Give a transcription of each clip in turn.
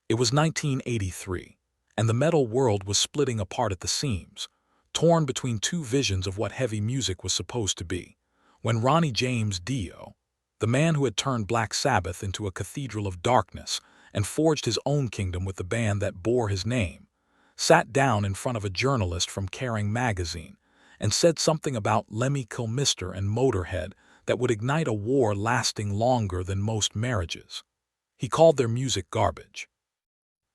It was 1983, and the metal world was splitting apart at the seams, torn between two visions of what heavy music was supposed to be, when Ronnie James Dio, the man who had turned Black Sabbath into a cathedral of darkness and forged his own kingdom with the band that bore his name, sat down in front of a journalist from Kerrang! Magazine and said something about Lemmy Kilmister and Motorhead that would ignite a war lasting longer than most marriages. He called their music garbage.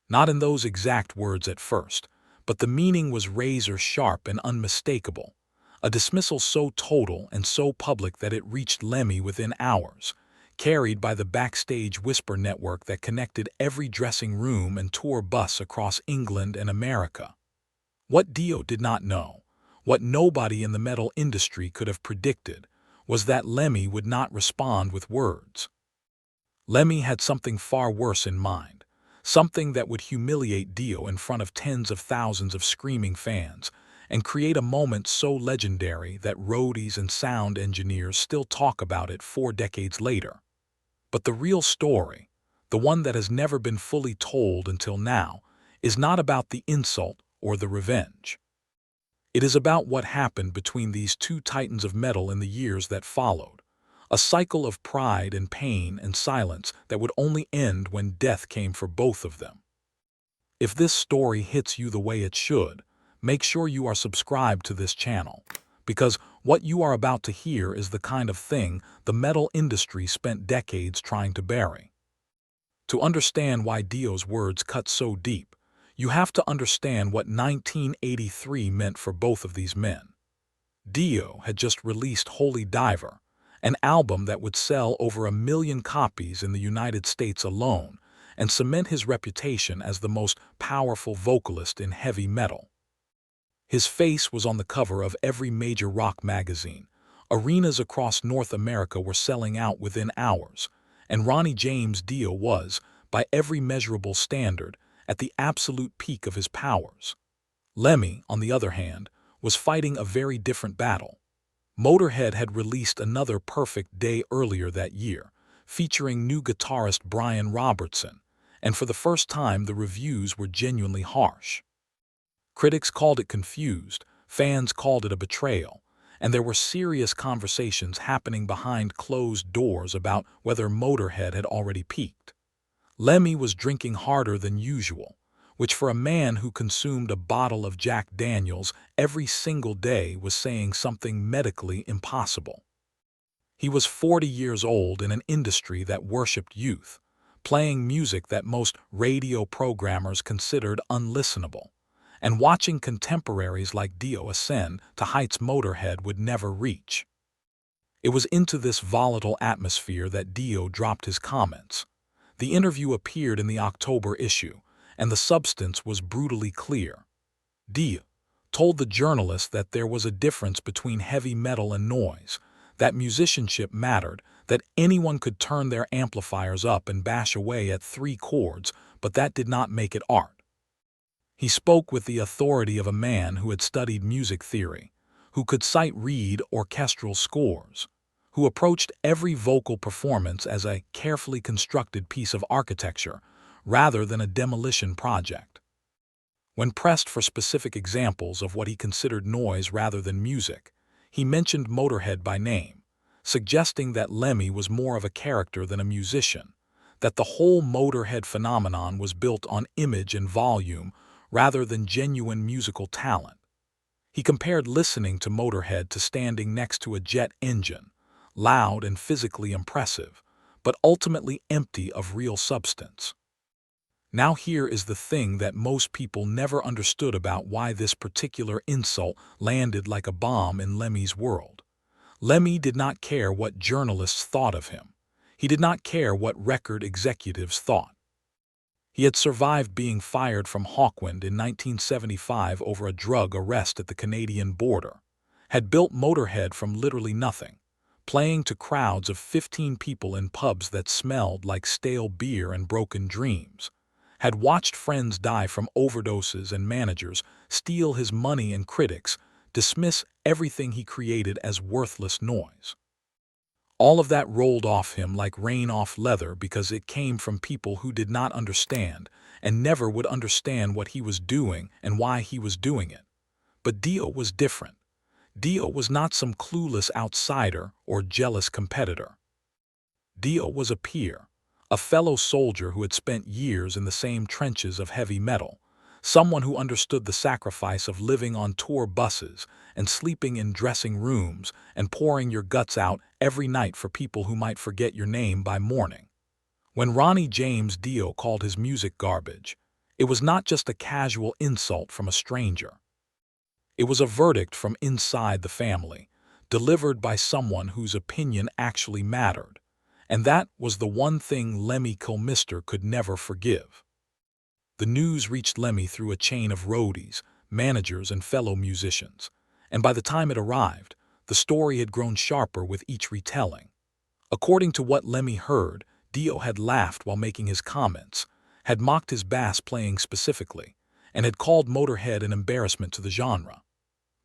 Not in those exact words at first, but the meaning was razor-sharp and unmistakable, a dismissal so total and so public that it reached Lemmy within hours, carried by the backstage whisper network that connected every dressing room and tour bus across England and America. What Dio did not know, what nobody in the metal industry could have predicted, was that Lemmy would not respond with words. Lemmy had something far worse in mind, something that would humiliate Dio in front of tens of thousands of screaming fans and create a moment so legendary that roadies and sound engineers still talk about it 4 decades later. But the real story, the one that has never been fully told until now, is not about the insult or the revenge. It is about what happened between these two titans of metal in the years that followed, a cycle of pride and pain and silence that would only end when death came for both of them. If this story hits you the way it should, make sure you are subscribed to this channel, because what you are about to hear is the kind of thing the metal industry spent decades trying to bury. To understand why Dio's words cut so deep, you have to understand what 1983 meant for both of these men. Dio had just released Holy Diver, an album that would sell over 1 million copies in the United States alone and cement his reputation as the most powerful vocalist in heavy metal. His face was on the cover of every major rock magazine. Arenas across North America were selling out within hours, and Ronnie James Dio was, by every measurable standard, at the absolute peak of his powers. Lemmy, on the other hand, was fighting a very different battle. Motorhead had released Another Perfect Day earlier that year, featuring new guitarist Brian Robertson, and for the first time the reviews were genuinely harsh. Critics called it confused, fans called it a betrayal, and there were serious conversations happening behind closed doors about whether Motorhead had already peaked. Lemmy was drinking harder than usual, which for a man who consumed a bottle of Jack Daniels every single day was saying something medically impossible. He was 40 years old in an industry that worshipped youth, playing music that most radio programmers considered unlistenable, and watching contemporaries like Dio ascend to heights Motorhead would never reach. It was into this volatile atmosphere that Dio dropped his comments. The interview appeared in the October issue, and the substance was brutally clear. Dio told the journalist that there was a difference between heavy metal and noise, that musicianship mattered, that anyone could turn their amplifiers up and bash away at 3 chords, but that did not make it art. He spoke with the authority of a man who had studied music theory, who could read orchestral scores, who approached every vocal performance as a carefully constructed piece of architecture rather than a demolition project. When pressed for specific examples of what he considered noise rather than music, he mentioned Motorhead by name, suggesting that Lemmy was more of a character than a musician, that the whole Motorhead phenomenon was built on image and volume rather than genuine musical talent. He compared listening to Motorhead to standing next to a jet engine, loud and physically impressive, but ultimately empty of real substance. Now here is the thing that most people never understood about why this particular insult landed like a bomb in Lemmy's world. Lemmy did not care what journalists thought of him. He did not care what record executives thought. He had survived being fired from Hawkwind in 1975 over a drug arrest at the Canadian border, had built Motorhead from literally nothing, playing to crowds of 15 people in pubs that smelled like stale beer and broken dreams, had watched friends die from overdoses and managers steal his money and critics dismiss everything he created as worthless noise. All of that rolled off him like rain off leather because it came from people who did not understand and never would understand what he was doing and why he was doing it. But Dio was different. Dio was not some clueless outsider or jealous competitor. Dio was a peer, a fellow soldier who had spent years in the same trenches of heavy metal, someone who understood the sacrifice of living on tour buses and sleeping in dressing rooms and pouring your guts out every night for people who might forget your name by morning. When Ronnie James Dio called his music garbage, it was not just a casual insult from a stranger. It was a verdict from inside the family, delivered by someone whose opinion actually mattered. And that was the one thing Lemmy Kilmister could never forgive. The news reached Lemmy through a chain of roadies, managers, and fellow musicians, and by the time it arrived, the story had grown sharper with each retelling. According to what Lemmy heard, Dio had laughed while making his comments, had mocked his bass playing specifically, and had called Motorhead an embarrassment to the genre.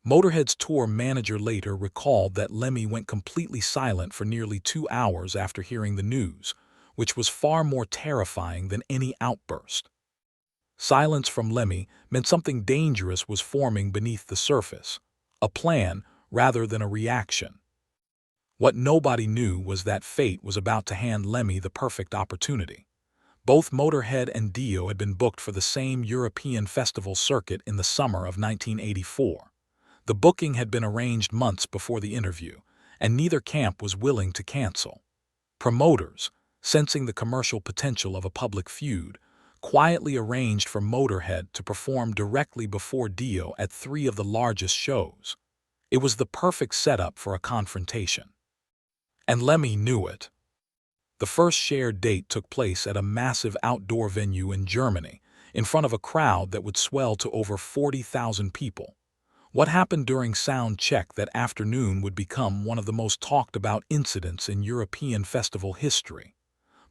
Motorhead's tour manager later recalled that Lemmy went completely silent for nearly 2 hours after hearing the news, which was far more terrifying than any outburst. Silence from Lemmy meant something dangerous was forming beneath the surface, a plan rather than a reaction. What nobody knew was that fate was about to hand Lemmy the perfect opportunity. Both Motorhead and Dio had been booked for the same European festival circuit in the summer of 1984. The booking had been arranged months before the interview, and neither camp was willing to cancel. Promoters, sensing the commercial potential of a public feud, quietly arranged for Motorhead to perform directly before Dio at 3 of the largest shows. It was the perfect setup for a confrontation. And Lemmy knew it. The first shared date took place at a massive outdoor venue in Germany, in front of a crowd that would swell to over 40,000 people. What happened during sound check that afternoon would become one of the most talked about incidents in European festival history.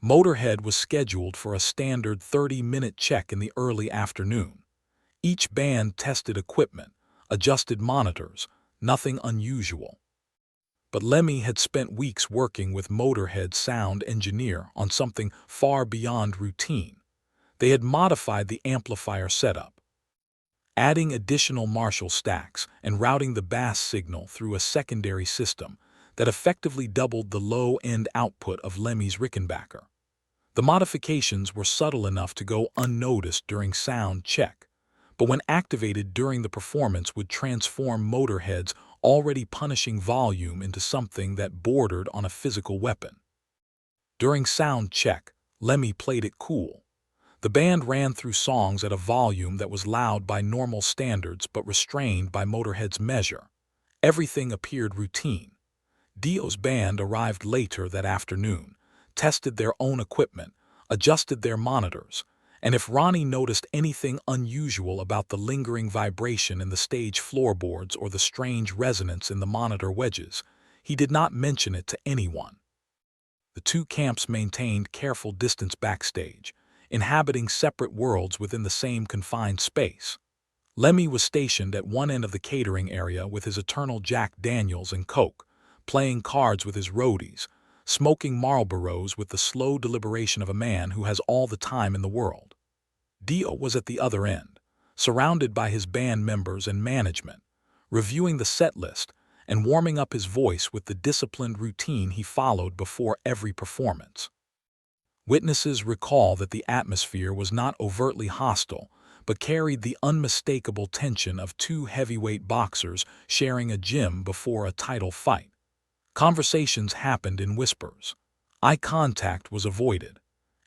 Motorhead was scheduled for a standard 30-minute check in the early afternoon. Each band tested equipment, adjusted monitors, nothing unusual. But Lemmy had spent weeks working with Motorhead's sound engineer on something far beyond routine. They had modified the amplifier setup, adding additional Marshall stacks and routing the bass signal through a secondary system that effectively doubled the low-end output of Lemmy's Rickenbacker. The modifications were subtle enough to go unnoticed during sound check, but when activated during the performance would transform Motorhead's already punishing volume into something that bordered on a physical weapon. During sound check, Lemmy played it cool. The band ran through songs at a volume that was loud by normal standards but restrained by Motorhead's measure. Everything appeared routine. Dio's band arrived later that afternoon, tested their own equipment, adjusted their monitors, and if Ronnie noticed anything unusual about the lingering vibration in the stage floorboards or the strange resonance in the monitor wedges, he did not mention it to anyone. The two camps maintained careful distance backstage, inhabiting separate worlds within the same confined space. Lemmy was stationed at one end of the catering area with his eternal Jack Daniels and Coke, playing cards with his roadies, smoking Marlboros with the slow deliberation of a man who has all the time in the world. Dio was at the other end, surrounded by his band members and management, reviewing the set list and warming up his voice with the disciplined routine he followed before every performance. Witnesses recall that the atmosphere was not overtly hostile, but carried the unmistakable tension of two heavyweight boxers sharing a gym before a title fight. Conversations happened in whispers. Eye contact was avoided.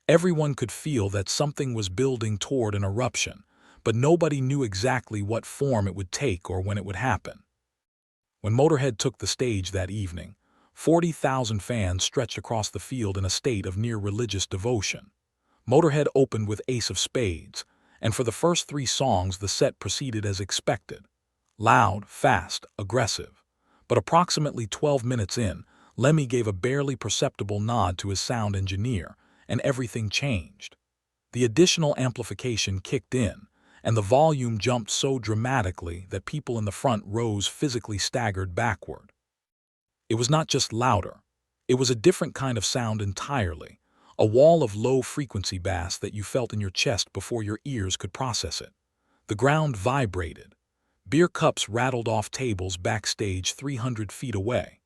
Everyone could feel that something was building toward an eruption, but nobody knew exactly what form it would take or when it would happen. When Motorhead took the stage that evening, 40,000 fans stretched across the field in a state of near religious devotion. Motorhead opened with Ace of Spades, and for the first 3 songs the set proceeded as expected. Loud, fast, aggressive. But approximately 12 minutes in, Lemmy gave a barely perceptible nod to his sound engineer, and everything changed. The additional amplification kicked in, and the volume jumped so dramatically that people in the front rows physically staggered backward. It was not just louder. It was a different kind of sound entirely, a wall of low-frequency bass that you felt in your chest before your ears could process it. The ground vibrated. Beer cups rattled off tables backstage 300 feet away.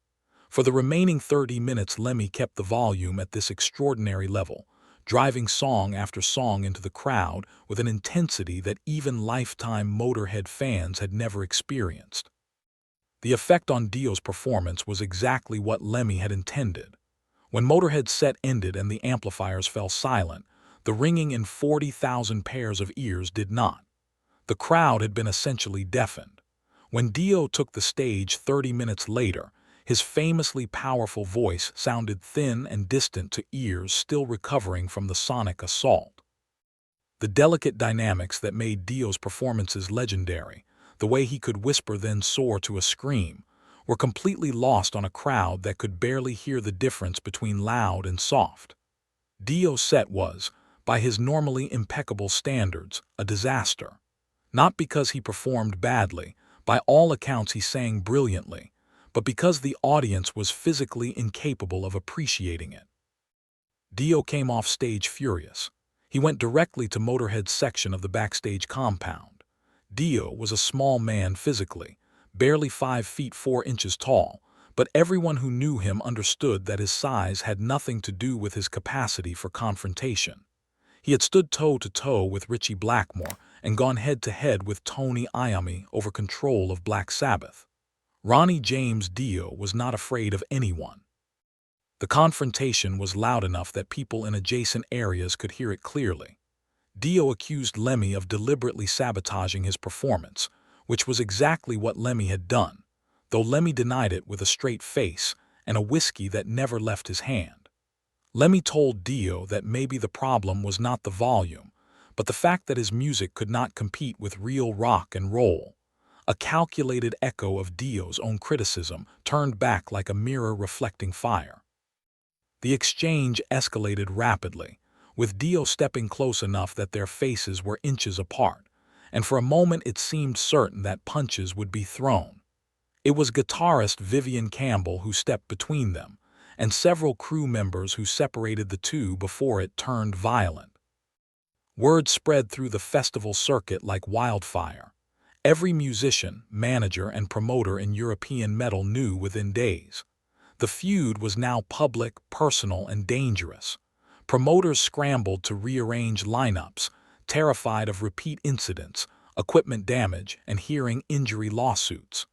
For the remaining 30 minutes, Lemmy kept the volume at this extraordinary level, driving song after song into the crowd with an intensity that even lifetime Motorhead fans had never experienced. The effect on Dio's performance was exactly what Lemmy had intended. When Motorhead's set ended and the amplifiers fell silent, the ringing in 40,000 pairs of ears did not. The crowd had been essentially deafened. When Dio took the stage 30 minutes later, his famously powerful voice sounded thin and distant to ears still recovering from the sonic assault. The delicate dynamics that made Dio's performances legendary, the way he could whisper then soar to a scream, were completely lost on a crowd that could barely hear the difference between loud and soft. Dio's set was, by his normally impeccable standards, a disaster. Not because he performed badly, by all accounts he sang brilliantly, but because the audience was physically incapable of appreciating it. Dio came off stage furious. He went directly to Motorhead's section of the backstage compound. Dio was a small man physically, barely 5 feet 4 inches tall, but everyone who knew him understood that his size had nothing to do with his capacity for confrontation. He had stood toe-to-toe with Ritchie Blackmore and gone head-to-head with Tony Iommi over control of Black Sabbath. Ronnie James Dio was not afraid of anyone. The confrontation was loud enough that people in adjacent areas could hear it clearly. Dio accused Lemmy of deliberately sabotaging his performance, which was exactly what Lemmy had done, though Lemmy denied it with a straight face and a whiskey that never left his hand. Lemmy told Dio that maybe the problem was not the volume, but the fact that his music could not compete with real rock and roll. A calculated echo of Dio's own criticism turned back like a mirror reflecting fire. The exchange escalated rapidly, with Dio stepping close enough that their faces were inches apart, and for a moment it seemed certain that punches would be thrown. It was guitarist Vivian Campbell who stepped between them, and several crew members who separated the two before it turned violent. Word spread through the festival circuit like wildfire. Every musician, manager, and promoter in European metal knew within days. The feud was now public, personal, and dangerous. Promoters scrambled to rearrange lineups, terrified of repeat incidents, equipment damage, and hearing injury lawsuits.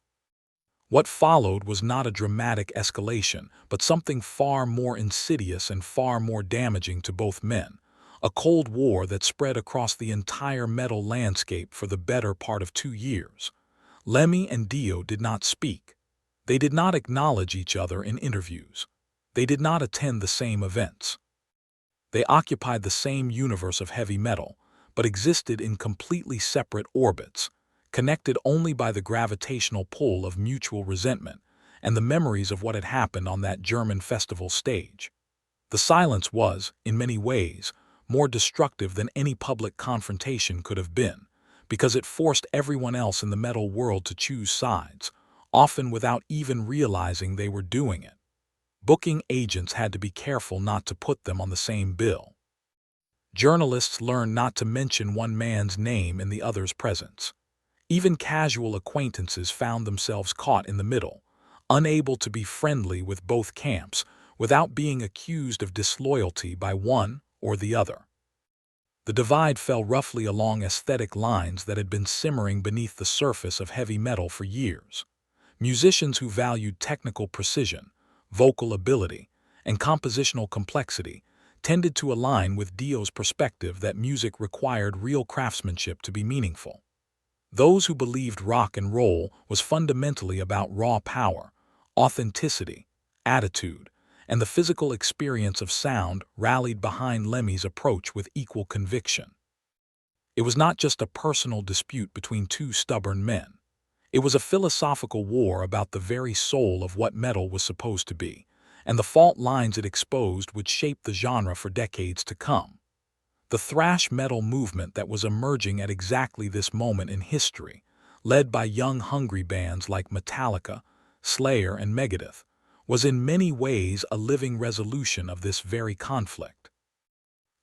What followed was not a dramatic escalation, but something far more insidious and far more damaging to both men. A Cold War that spread across the entire metal landscape for the better part of 2 years. Lemmy and Dio did not speak. They did not acknowledge each other in interviews. They did not attend the same events. They occupied the same universe of heavy metal, but existed in completely separate orbits, connected only by the gravitational pull of mutual resentment and the memories of what had happened on that German festival stage. The silence was, in many ways, more destructive than any public confrontation could have been, because it forced everyone else in the metal world to choose sides, often without even realizing they were doing it. Booking agents had to be careful not to put them on the same bill. Journalists learned not to mention one man's name in the other's presence. Even casual acquaintances found themselves caught in the middle, unable to be friendly with both camps without being accused of disloyalty by one or the other. The divide fell roughly along aesthetic lines that had been simmering beneath the surface of heavy metal for years. Musicians who valued technical precision, vocal ability, and compositional complexity tended to align with Dio's perspective that music required real craftsmanship to be meaningful. Those who believed rock and roll was fundamentally about raw power, authenticity, attitude, and the physical experience of sound rallied behind Lemmy's approach with equal conviction. It was not just a personal dispute between two stubborn men. It was a philosophical war about the very soul of what metal was supposed to be, and the fault lines it exposed would shape the genre for decades to come. The thrash metal movement that was emerging at exactly this moment in history, led by young hungry bands like Metallica, Slayer, and Megadeth, was in many ways a living resolution of this very conflict.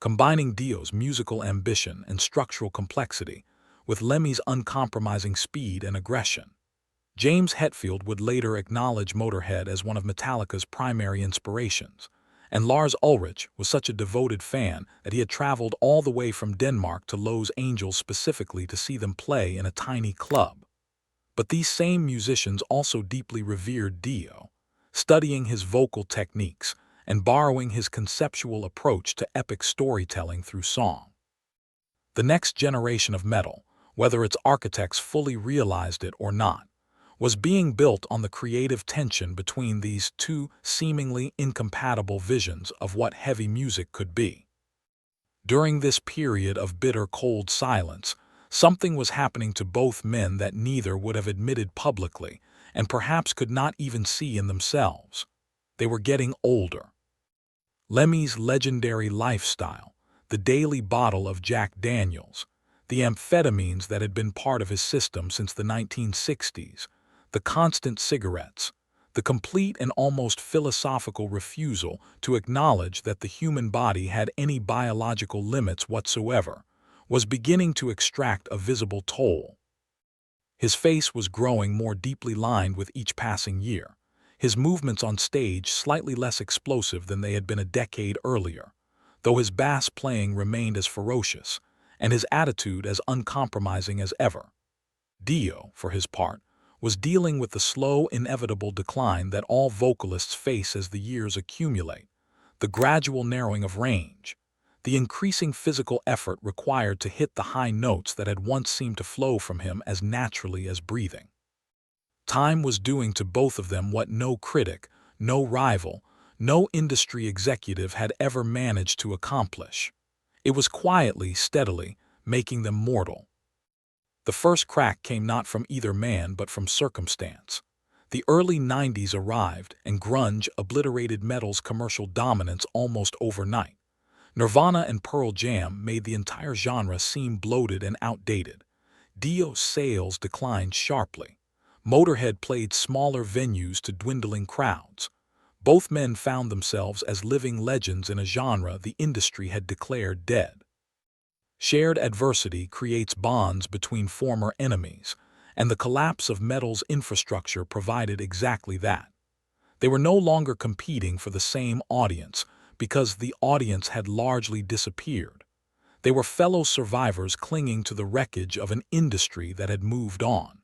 combining Dio's musical ambition and structural complexity with Lemmy's uncompromising speed and aggression. James Hetfield would later acknowledge Motorhead as one of Metallica's primary inspirations, and Lars Ulrich was such a devoted fan that he had traveled all the way from Denmark to Los Angeles specifically to see them play in a tiny club. But these same musicians also deeply revered Dio, studying his vocal techniques and borrowing his conceptual approach to epic storytelling through song. The next generation of metal, whether its architects fully realized it or not, was being built on the creative tension between these two seemingly incompatible visions of what heavy music could be. During this period of bitter cold silence, something was happening to both men that neither would have admitted publicly, and perhaps could not even see in themselves. They were getting older. Lemmy's legendary lifestyle, the daily bottle of Jack Daniels, the amphetamines that had been part of his system since the 1960s, the constant cigarettes, the complete and almost philosophical refusal to acknowledge that the human body had any biological limits whatsoever, was beginning to extract a visible toll. His face was growing more deeply lined with each passing year, his movements on stage slightly less explosive than they had been a decade earlier, though his bass playing remained as ferocious, and his attitude as uncompromising as ever. Dio, for his part, was dealing with the slow, inevitable decline that all vocalists face as the years accumulate, the gradual narrowing of range, the increasing physical effort required to hit the high notes that had once seemed to flow from him as naturally as breathing. Time was doing to both of them what no critic, no rival, no industry executive had ever managed to accomplish. It was quietly, steadily, making them mortal. The first crack came not from either man but from circumstance. The early 90s arrived, and grunge obliterated metal's commercial dominance almost overnight. Nirvana and Pearl Jam made the entire genre seem bloated and outdated. Dio's sales declined sharply. Motorhead played smaller venues to dwindling crowds. Both men found themselves as living legends in a genre the industry had declared dead. Shared adversity creates bonds between former enemies, and the collapse of metal's infrastructure provided exactly that. They were no longer competing for the same audience because the audience had largely disappeared. They were fellow survivors clinging to the wreckage of an industry that had moved on.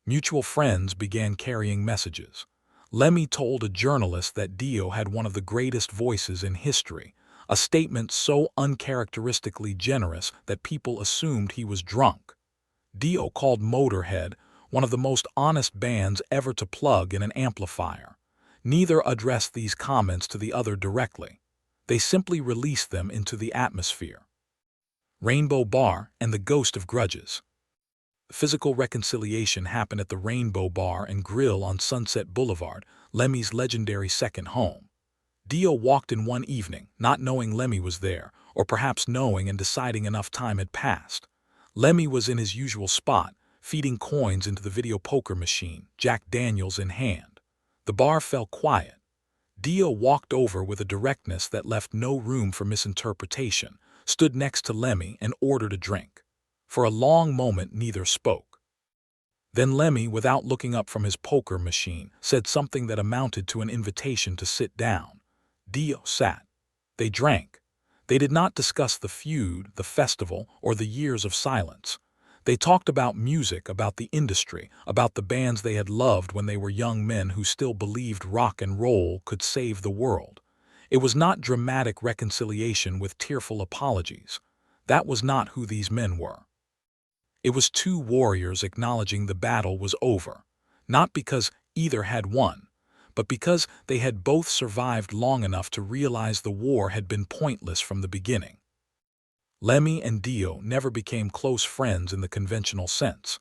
Mutual friends began carrying messages. Lemmy told a journalist that Dio had one of the greatest voices in history, a statement so uncharacteristically generous that people assumed he was drunk. Dio called Motorhead one of the most honest bands ever to plug in an amplifier. Neither addressed these comments to the other directly. They simply released them into the atmosphere. Rainbow Bar and the Ghost of Grudges. Physical reconciliation happened at the Rainbow Bar and Grill on Sunset Boulevard, Lemmy's legendary second home. Dio walked in one evening, not knowing Lemmy was there, or perhaps knowing and deciding enough time had passed. Lemmy was in his usual spot, feeding coins into the video poker machine, Jack Daniels in hand. The bar fell quiet. Dio walked over with a directness that left no room for misinterpretation, stood next to Lemmy and ordered a drink. For a long moment neither spoke. Then Lemmy, without looking up from his poker machine, said something that amounted to an invitation to sit down. Dio sat. They drank. They did not discuss the feud, the festival, or the years of silence. They talked about music, about the industry, about the bands they had loved when they were young men who still believed rock and roll could save the world. It was not dramatic reconciliation with tearful apologies. That was not who these men were. It was two warriors acknowledging the battle was over, not because either had won, but because they had both survived long enough to realize the war had been pointless from the beginning. Lemmy and Dio never became close friends in the conventional sense,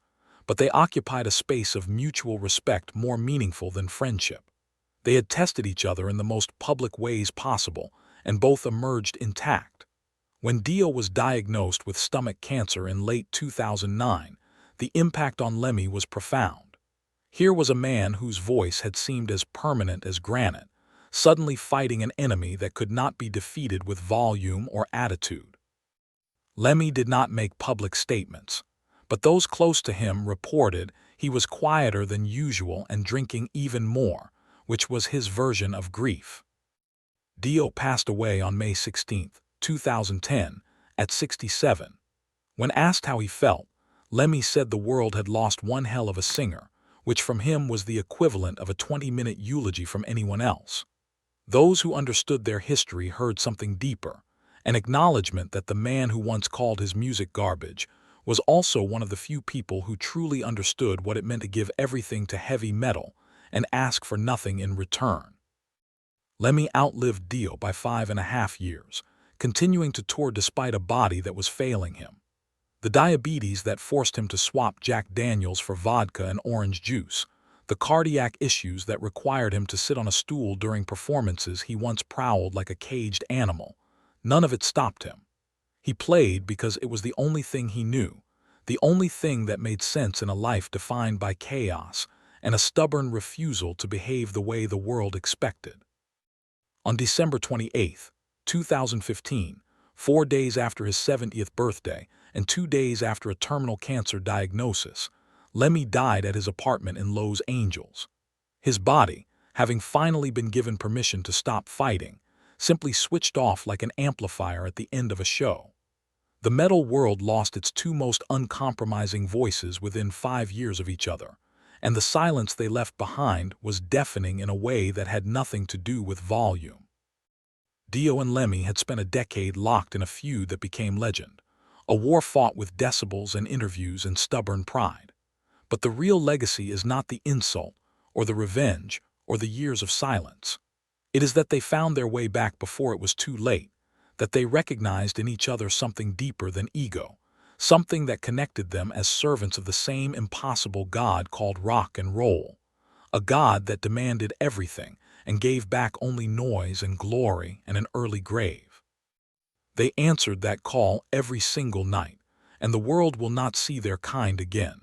but they occupied a space of mutual respect more meaningful than friendship. They had tested each other in the most public ways possible, and both emerged intact. When Dio was diagnosed with stomach cancer in late 2009, the impact on Lemmy was profound. Here was a man whose voice had seemed as permanent as granite, suddenly fighting an enemy that could not be defeated with volume or attitude. Lemmy did not make public statements, but those close to him reported he was quieter than usual and drinking even more, which was his version of grief. Dio passed away on May 16, 2010, at 67. When asked how he felt, Lemmy said the world had lost one hell of a singer, which from him was the equivalent of a 20-minute eulogy from anyone else. Those who understood their history heard something deeper, an acknowledgement that the man who once called his music garbage was also one of the few people who truly understood what it meant to give everything to heavy metal and ask for nothing in return. Lemmy outlived Dio by 5.5 years, continuing to tour despite a body that was failing him. The diabetes that forced him to swap Jack Daniels for vodka and orange juice, the cardiac issues that required him to sit on a stool during performances he once prowled like a caged animal, none of it stopped him. He played because it was the only thing he knew, the only thing that made sense in a life defined by chaos and a stubborn refusal to behave the way the world expected. On December 28, 2015, 4 days after his 70th birthday and 2 days after a terminal cancer diagnosis, Lemmy died at his apartment in Los Angeles. His body, having finally been given permission to stop fighting, simply switched off like an amplifier at the end of a show. The metal world lost its two most uncompromising voices within 5 years of each other, and the silence they left behind was deafening in a way that had nothing to do with volume. Dio and Lemmy had spent a decade locked in a feud that became legend, a war fought with decibels and interviews and stubborn pride. But the real legacy is not the insult, or the revenge, or the years of silence. It is that they found their way back before it was too late, that they recognized in each other something deeper than ego, something that connected them as servants of the same impossible God called rock and roll, a God that demanded everything and gave back only noise and glory and an early grave. They answered that call every single night, and the world will not see their kind again.